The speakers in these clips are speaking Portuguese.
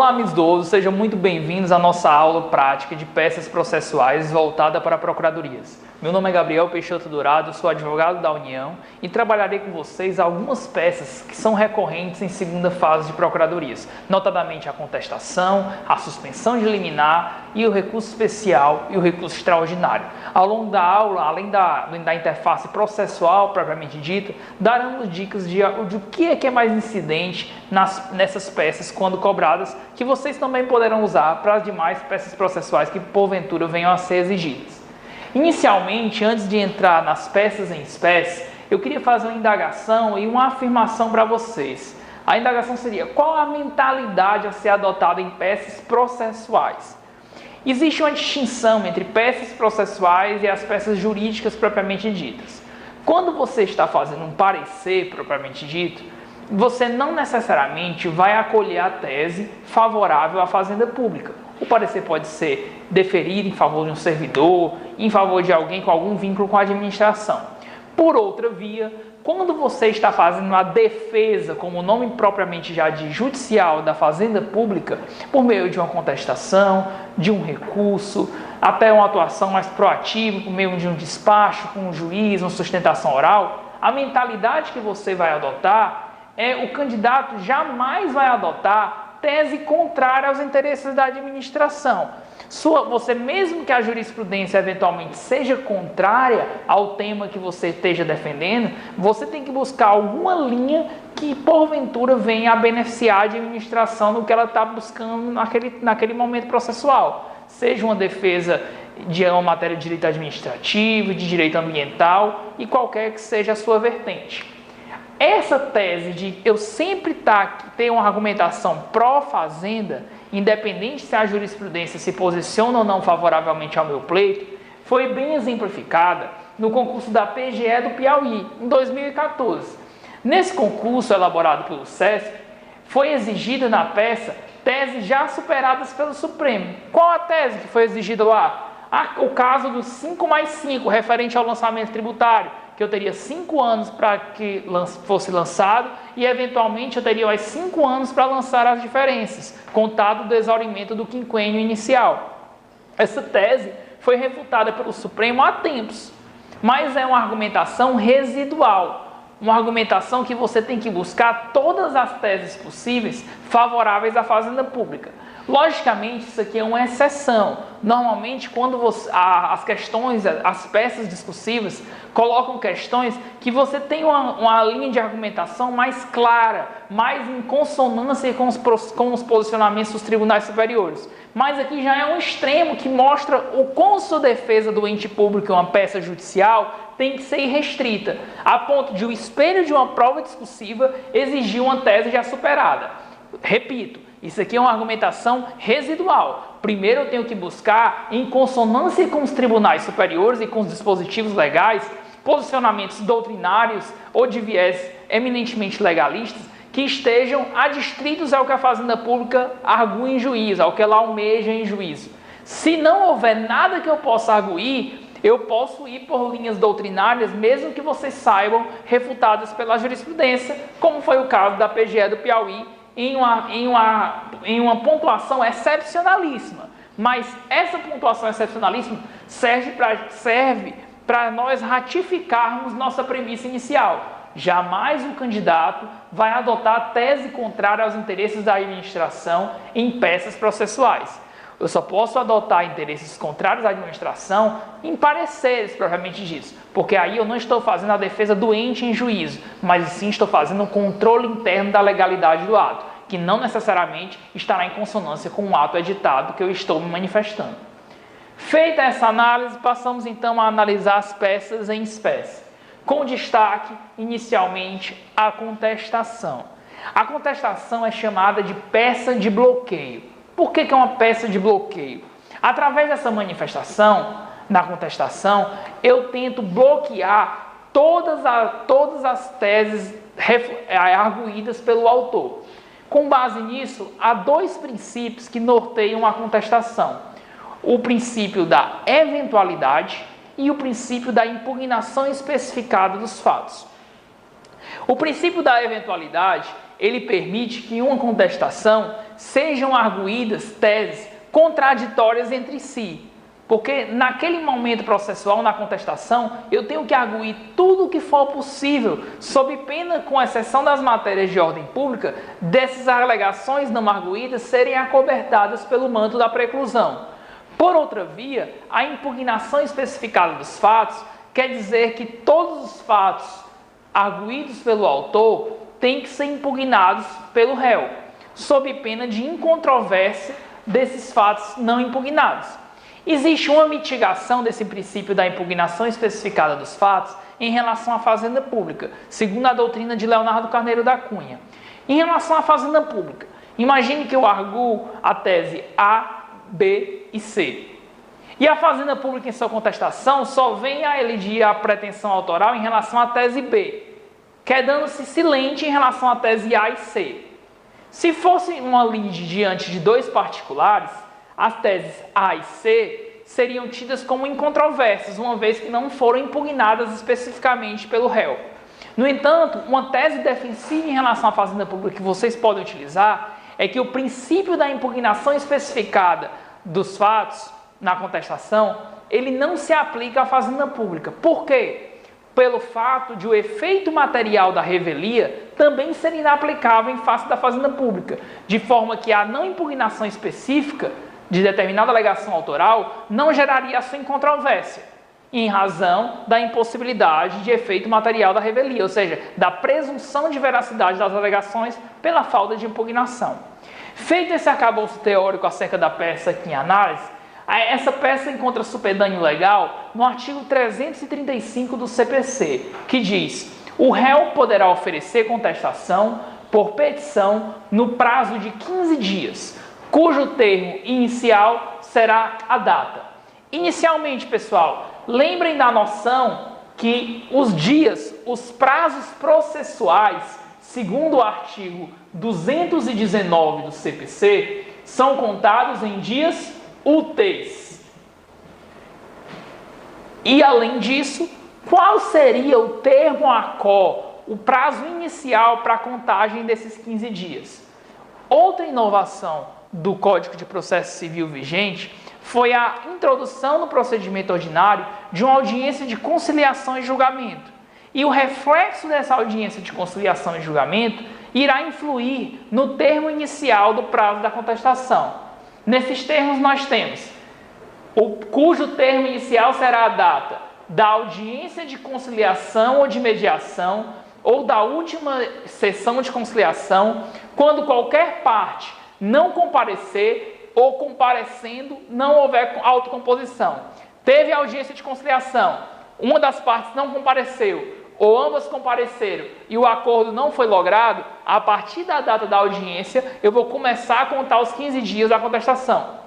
Olá, amigos do Ouso, sejam muito bem-vindos à nossa aula prática de peças processuais voltada para procuradorias. Meu nome é Gabriel Peixoto Dourado, sou advogado da União e trabalharei com vocês algumas peças que são recorrentes em segunda fase de procuradorias, notadamente a contestação, a suspensão de liminar e o recurso especial e o recurso extraordinário. Ao longo da aula, além da interface processual propriamente dita, daremos dicas de o que é mais incidente nessas peças quando cobradas, que vocês também poderão usar para as demais peças processuais que porventura venham a ser exigidas. Inicialmente, antes de entrar nas peças em espécie, eu queria fazer uma indagação e uma afirmação para vocês. A indagação seria: qual a mentalidade a ser adotada em peças processuais? Existe uma distinção entre peças processuais e as peças jurídicas propriamente ditas. Quando você está fazendo um parecer propriamente dito, você não necessariamente vai acolher a tese favorável à fazenda pública. O parecer pode ser deferido em favor de um servidor, em favor de alguém com algum vínculo com a administração. Por outra via, quando você está fazendo a defesa, como o nome propriamente já diz, judicial da fazenda pública, por meio de uma contestação, de um recurso, até uma atuação mais proativa, por meio de um despacho com um juiz, uma sustentação oral, a mentalidade que você vai adotar o candidato jamais vai adotar tese contrária aos interesses da administração. Você, mesmo que a jurisprudência eventualmente seja contrária ao tema que você esteja defendendo, você tem que buscar alguma linha que porventura venha a beneficiar a administração no que ela está buscando naquele momento processual. Seja uma defesa de uma matéria de direito administrativo, de direito ambiental e qualquer que seja a sua vertente. Essa tese de eu sempre ter uma argumentação pró-fazenda, independente se a jurisprudência se posiciona ou não favoravelmente ao meu pleito, foi bem exemplificada no concurso da PGE do Piauí, em 2014. Nesse concurso, elaborado pelo CESP, foi exigida na peça teses já superadas pelo Supremo. Qual a tese que foi exigida lá? O caso do 5+5, referente ao lançamento tributário, que eu teria 5 anos para que fosse lançado e, eventualmente, eu teria mais 5 anos para lançar as diferenças, contado do exaurimento do quinquênio inicial. Essa tese foi refutada pelo Supremo há tempos, mas é uma argumentação residual, uma argumentação que você tem que buscar todas as teses possíveis favoráveis à fazenda pública. Logicamente, isso aqui é uma exceção. Normalmente, quando as peças discursivas colocam questões que você tem uma linha de argumentação mais clara, mais em consonância com os posicionamentos dos tribunais superiores. Mas aqui já é um extremo que mostra o quão sua defesa do ente público em uma peça judicial tem que ser irrestrita, a ponto de o espelho de uma prova discursiva exigir uma tese já superada. Repito, isso aqui é uma argumentação residual. Primeiro eu tenho que buscar, em consonância com os tribunais superiores e com os dispositivos legais, posicionamentos doutrinários ou de viés eminentemente legalistas que estejam adstritos ao que a fazenda pública argui em juízo, ao que ela almeja em juízo. Se não houver nada que eu possa arguir, eu posso ir por linhas doutrinárias, mesmo que vocês saibam, refutadas pela jurisprudência, como foi o caso da PGE do Piauí, em uma pontuação excepcionalíssima. Mas essa pontuação excepcionalíssima serve para nós ratificarmos nossa premissa inicial. Jamais o candidato vai adotar tese contrária aos interesses da administração em peças processuais. Eu só posso adotar interesses contrários à administração em pareceres propriamente ditos, porque aí eu não estou fazendo a defesa do ente em juízo, mas sim estou fazendo um controle interno da legalidade do ato, que não necessariamente estará em consonância com o ato editado que eu estou me manifestando. Feita essa análise, passamos então a analisar as peças em espécie, com destaque, inicialmente, a contestação. A contestação é chamada de peça de bloqueio. Por que é uma peça de bloqueio? Através dessa manifestação, na contestação, eu tento bloquear todas as teses arguídas pelo autor. Com base nisso, há 2 princípios que norteiam a contestação: o princípio da eventualidade e o princípio da impugnação especificada dos fatos. O princípio da eventualidade, ele permite que uma contestação sejam arguídas teses contraditórias entre si. Porque naquele momento processual, na contestação, eu tenho que arguir tudo o que for possível, sob pena, com exceção das matérias de ordem pública, dessas alegações não arguídas serem acobertadas pelo manto da preclusão. Por outra via, a impugnação especificada dos fatos quer dizer que todos os fatos arguídos pelo autor têm que ser impugnados pelo réu, sob pena de incontrovérsia desses fatos não impugnados. Existe uma mitigação desse princípio da impugnação especificada dos fatos em relação à fazenda pública, segundo a doutrina de Leonardo Carneiro da Cunha. Em relação à fazenda pública, imagine que eu arguo a tese A, B e C. E a fazenda pública, em sua contestação, só vem a elidir a pretensão autoral em relação à tese B, quedando-se silente em relação à tese A e C. Se fosse uma lide diante de dois particulares, as teses A e C seriam tidas como incontroversas, uma vez que não foram impugnadas especificamente pelo réu. No entanto, uma tese defensiva em relação à fazenda pública que vocês podem utilizar é que o princípio da impugnação especificada dos fatos na contestação, ele não se aplica à fazenda pública. Por quê? Pelo fato de o efeito material da revelia também ser inaplicável em face da fazenda pública, de forma que a não impugnação específica de determinada alegação autoral não geraria sua incontrovérsia, em razão da impossibilidade de efeito material da revelia, ou seja, da presunção de veracidade das alegações pela falta de impugnação. Feito esse arcabouço teórico acerca da peça aqui em análise, essa peça encontra supedâneo legal no artigo 335 do CPC, que diz: o réu poderá oferecer contestação por petição no prazo de 15 dias, cujo termo inicial será a data. Inicialmente, pessoal, lembrem da noção que os dias, os prazos processuais, segundo o artigo 219 do CPC, são contados em dias úteis. E, além disso, qual seria o termo ACO, o prazo inicial para a contagem desses 15 dias? Outra inovação do Código de Processo Civil vigente foi a introdução no procedimento ordinário de uma audiência de conciliação e julgamento. E o reflexo dessa audiência de conciliação e julgamento irá influir no termo inicial do prazo da contestação. Nesses termos nós temos cujo termo inicial será a data da audiência de conciliação ou de mediação ou da última sessão de conciliação, quando qualquer parte não comparecer ou comparecendo não houver autocomposição. Teve audiência de conciliação, uma das partes não compareceu ou ambas compareceram e o acordo não foi logrado, a partir da data da audiência eu vou começar a contar os 15 dias da contestação.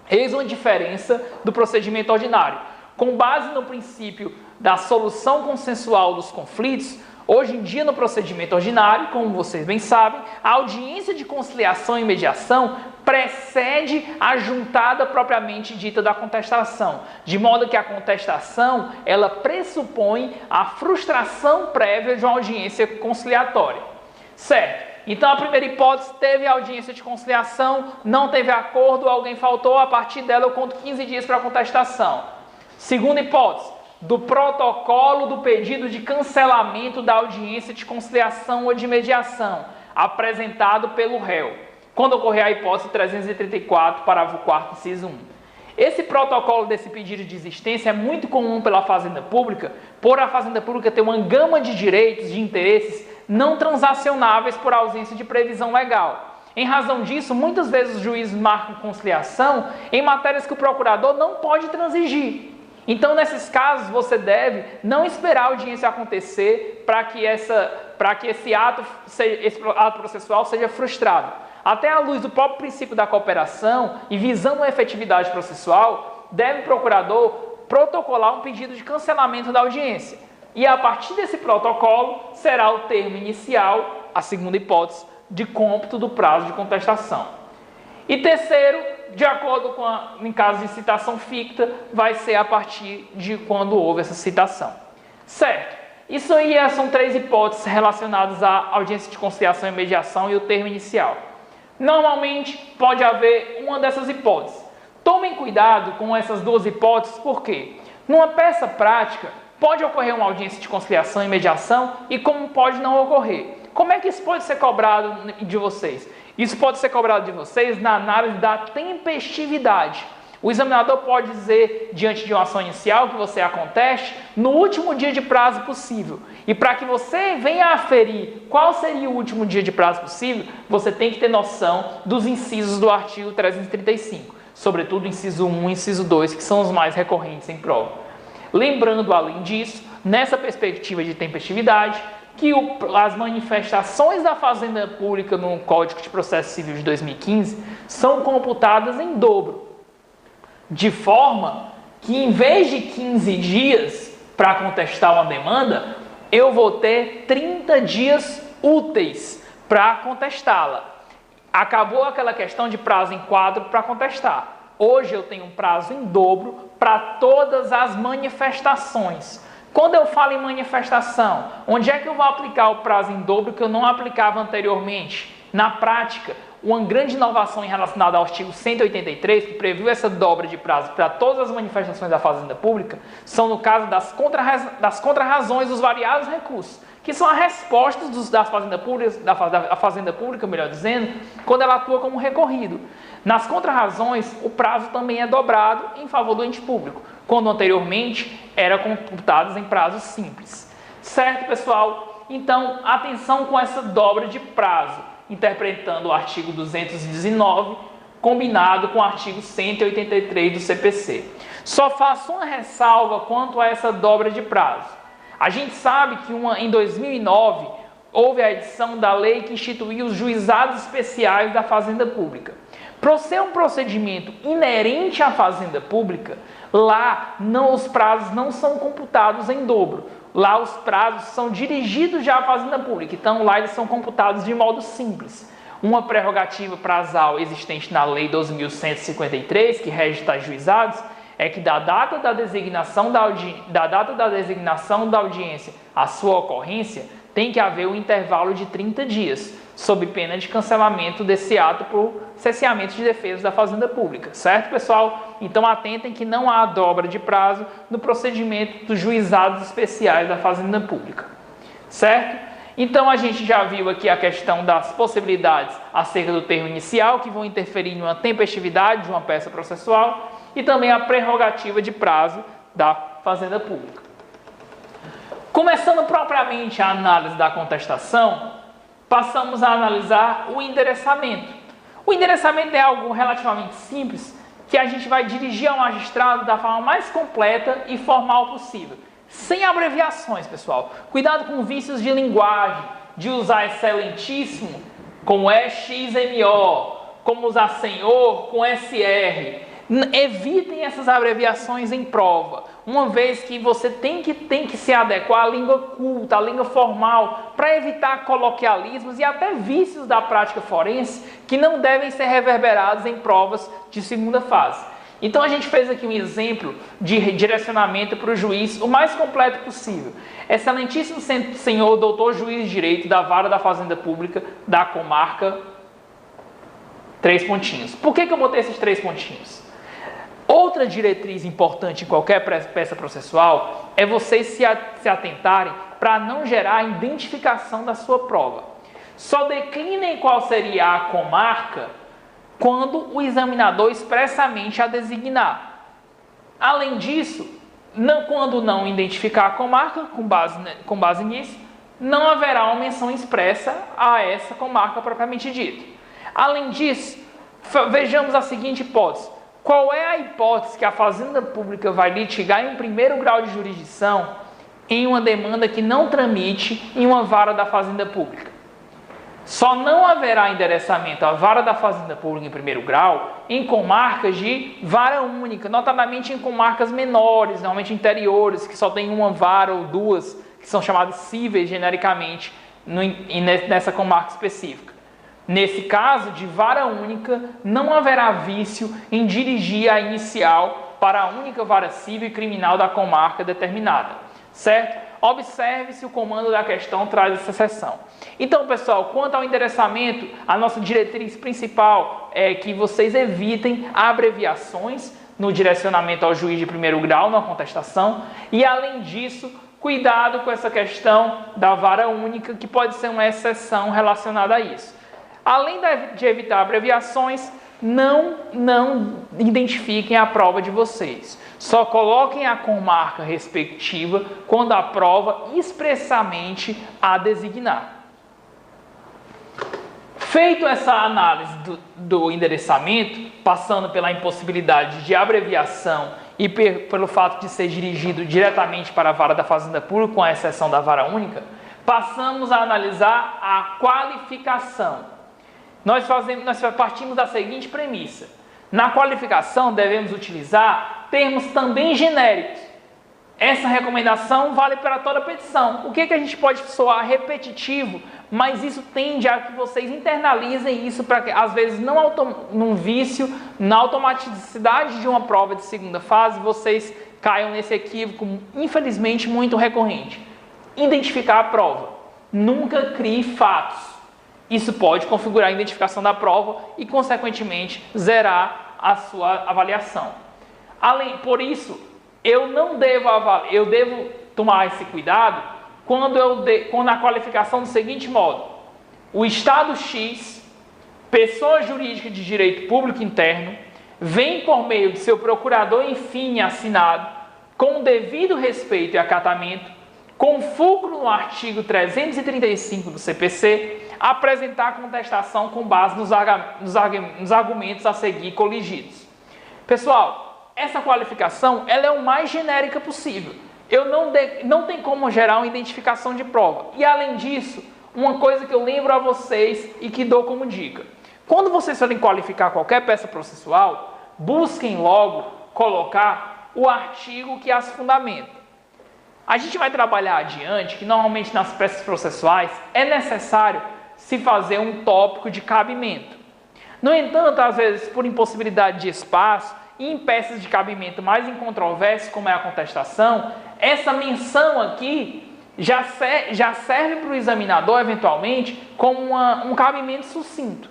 Eis uma diferença do procedimento ordinário. Com base no princípio da solução consensual dos conflitos, hoje em dia no procedimento ordinário, como vocês bem sabem, a audiência de conciliação e mediação precede a juntada propriamente dita da contestação, de modo que a contestação ela pressupõe a frustração prévia de uma audiência conciliatória. Certo? Então a primeira hipótese, teve audiência de conciliação, não teve acordo, alguém faltou, a partir dela eu conto 15 dias para a contestação. Segunda hipótese, do protocolo do pedido de cancelamento da audiência de conciliação ou de mediação, apresentado pelo réu, quando ocorrer a hipótese 334, parágrafo 4º, inciso 1. Esse protocolo desse pedido de desistência é muito comum pela Fazenda Pública, por a Fazenda Pública ter uma gama de direitos, de interesses não transacionáveis por ausência de previsão legal. Em razão disso, muitas vezes os juízes marcam conciliação em matérias que o procurador não pode transigir. Então, nesses casos, você deve não esperar a audiência acontecer para que esse ato processual seja frustrado. Até à luz do próprio princípio da cooperação e visando a efetividade processual, deve o procurador protocolar um pedido de cancelamento da audiência. E a partir desse protocolo, será o termo inicial, a segunda hipótese, de cômputo do prazo de contestação. E terceiro, de acordo em caso de citação ficta, vai ser a partir de quando houve essa citação. Certo? Isso aí são três hipóteses relacionadas à audiência de conciliação e mediação e o termo inicial. Normalmente pode haver uma dessas hipóteses. Tomem cuidado com essas duas hipóteses, porque numa peça prática pode ocorrer uma audiência de conciliação e mediação e como pode não ocorrer. Como é que isso pode ser cobrado de vocês? Isso pode ser cobrado de vocês na análise da tempestividade. O examinador pode dizer, diante de uma ação inicial, que você a conteste no último dia de prazo possível. E para que você venha aferir qual seria o último dia de prazo possível, você tem que ter noção dos incisos do artigo 335. Sobretudo o inciso 1 e o inciso 2, que são os mais recorrentes em prova. Lembrando, além disso, nessa perspectiva de tempestividade, que as manifestações da Fazenda Pública no Código de Processo Civil de 2015 são computadas em dobro. De forma que, em vez de 15 dias para contestar uma demanda, eu vou ter 30 dias úteis para contestá-la. Acabou aquela questão de prazo em quadro para contestar. Hoje eu tenho um prazo em dobro para todas as manifestações. Quando eu falo em manifestação, onde é que eu vou aplicar o prazo em dobro que eu não aplicava anteriormente? Na prática, uma grande inovação relacionada ao artigo 183, que previu essa dobra de prazo para todas as manifestações da Fazenda Pública, são no caso das contrarrazões dos variados recursos, que são as respostas da Fazenda Pública, melhor dizendo, quando ela atua como recorrido. Nas contrarrazões, o prazo também é dobrado em favor do ente público, quando anteriormente era computado em prazos simples. Certo, pessoal? Então, atenção com essa dobra de prazo, interpretando o artigo 219, combinado com o artigo 183 do CPC. Só faço uma ressalva quanto a essa dobra de prazo. A gente sabe que em 2009 houve a edição da lei que instituiu os juizados especiais da Fazenda Pública. Por ser um procedimento inerente à Fazenda Pública, lá os prazos não são computados em dobro. Lá os prazos são dirigidos já à Fazenda Pública, então lá eles são computados de modo simples. Uma prerrogativa prazal existente na Lei 12.153, que rege tais juizados, é que da data da designação da audiência à sua ocorrência, tem que haver um intervalo de 30 dias, sob pena de cancelamento desse ato por cesseamento de defesa da Fazenda Pública. Certo, pessoal? Então atentem que não há dobra de prazo no procedimento dos juizados especiais da Fazenda Pública. Certo? Então a gente já viu aqui a questão das possibilidades acerca do termo inicial, que vão interferir em uma tempestividade de uma peça processual, e também a prerrogativa de prazo da Fazenda Pública. Começando propriamente a análise da contestação, passamos a analisar o endereçamento. O endereçamento é algo relativamente simples, que a gente vai dirigir ao magistrado da forma mais completa e formal possível, sem abreviações, pessoal. Cuidado com vícios de linguagem, de usar excelentíssimo com XMO, como usar senhor com SR. Evitem essas abreviações em prova, uma vez que você tem que se adequar à língua culta, à língua formal, para evitar coloquialismos e até vícios da prática forense que não devem ser reverberados em provas de segunda fase. Então a gente fez aqui um exemplo de direcionamento para o juiz o mais completo possível. Excelentíssimo senhor doutor juiz de direito da Vara da Fazenda Pública da comarca... 3 pontinhos. Por que eu botei esses 3 pontinhos? Outra diretriz importante em qualquer peça processual é vocês se atentarem para não gerar a identificação da sua prova. Só declinem qual seria a comarca quando o examinador expressamente a designar. Além disso, quando não identificar a comarca, com base nisso, não haverá uma menção expressa a essa comarca propriamente dita. Além disso, vejamos a seguinte hipótese. Qual é a hipótese que a Fazenda Pública vai litigar em primeiro grau de jurisdição em uma demanda que não tramite em uma vara da Fazenda Pública? Só não haverá endereçamento à vara da Fazenda Pública em primeiro grau em comarcas de vara única, notadamente em comarcas menores, normalmente interiores, que só tem uma vara ou duas, que são chamadas cíveis genericamente nessa comarca específica. Nesse caso, de vara única, não haverá vício em dirigir a inicial para a única vara civil e criminal da comarca determinada, certo? observe se o comando da questão traz essa exceção. Então, pessoal, quanto ao endereçamento, a nossa diretriz principal é que vocês evitem abreviações no direcionamento ao juiz de primeiro grau, na contestação, e além disso, cuidado com essa questão da vara única, que pode ser uma exceção relacionada a isso. Além de evitar abreviações, não identifiquem a prova de vocês. Só coloquem a comarca respectiva quando a prova expressamente a designar. Feito essa análise do endereçamento, passando pela impossibilidade de abreviação e pelo fato de ser dirigido diretamente para a vara da Fazenda Pública, com a exceção da vara única, passamos a analisar a qualificação. Nós partimos da seguinte premissa: na qualificação devemos utilizar termos também genéricos. Essa recomendação vale para toda petição. O que a gente pode soar repetitivo, mas isso tende a que vocês internalizem isso para que, às vezes, num vício, na automaticidade de uma prova de segunda fase, vocês caiam nesse equívoco, infelizmente, muito recorrente. Identificar a prova. Nunca crie fatos. Isso pode configurar a identificação da prova e, consequentemente, zerar a sua avaliação. Por isso, eu devo tomar esse cuidado quando a qualificação do seguinte modo: o Estado X, pessoa jurídica de direito público interno, vem por meio de seu procurador enfim assinado, com o devido respeito e acatamento, com fulcro no artigo 335 do CPC, apresentar contestação com base nos argumentos a seguir coligidos. Pessoal, essa qualificação ela é o mais genérica possível. Não tem como gerar uma identificação de prova. E além disso, uma coisa que eu lembro a vocês e que dou como dica: quando vocês forem qualificar qualquer peça processual, busquem logo colocar o artigo que as fundamenta. A gente vai trabalhar adiante que normalmente nas peças processuais é necessário se fazer um tópico de cabimento. No entanto, às vezes, por impossibilidade de espaço, e em peças de cabimento mais incontroversas, como é a contestação, essa menção aqui já serve para o examinador, eventualmente, como um cabimento sucinto.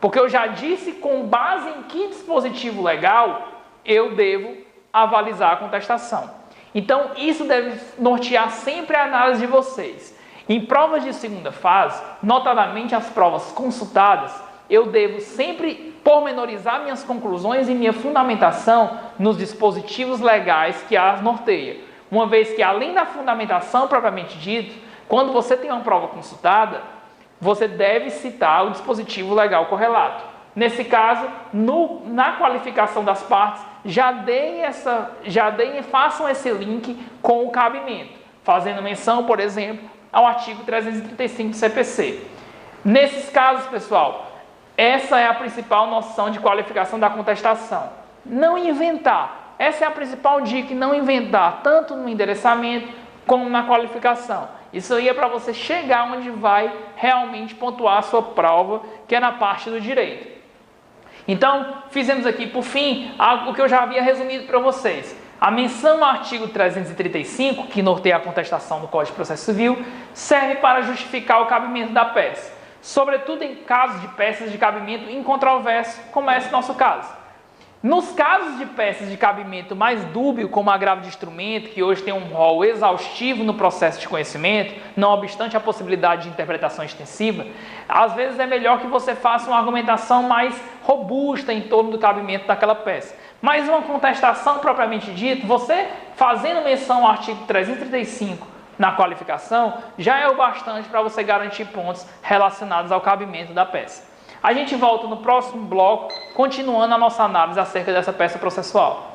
Porque eu já disse com base em que dispositivo legal eu devo avalizar a contestação. Então, isso deve nortear sempre a análise de vocês. Em provas de segunda fase, notadamente as provas consultadas, eu devo sempre pormenorizar minhas conclusões e minha fundamentação nos dispositivos legais que as norteia. Uma vez que, além da fundamentação propriamente dita, quando você tem uma prova consultada, você deve citar o dispositivo legal correlato. Nesse caso, na qualificação das partes, façam esse link com o cabimento, fazendo menção, por exemplo, ao artigo 335 do CPC. Nesses casos, pessoal, essa é a principal noção de qualificação da contestação. Não inventar. Essa é a principal dica, não inventar, tanto no endereçamento como na qualificação. Isso aí é para você chegar onde vai realmente pontuar a sua prova, que é na parte do direito. Então, fizemos aqui, por fim, algo que eu já havia resumido para vocês. A menção ao artigo 335, que norteia a contestação do Código de Processo Civil, serve para justificar o cabimento da peça, sobretudo em casos de peças de cabimento incontroverso, como é esse nosso caso. Nos casos de peças de cabimento mais dúbio, como agravo de instrumento, que hoje tem um rol exaustivo no processo de conhecimento, não obstante a possibilidade de interpretação extensiva, às vezes é melhor que você faça uma argumentação mais robusta em torno do cabimento daquela peça. Mas uma contestação propriamente dita, você fazendo menção ao artigo 335 na qualificação, já é o bastante para você garantir pontos relacionados ao cabimento da peça. A gente volta no próximo bloco, continuando a nossa análise acerca dessa peça processual.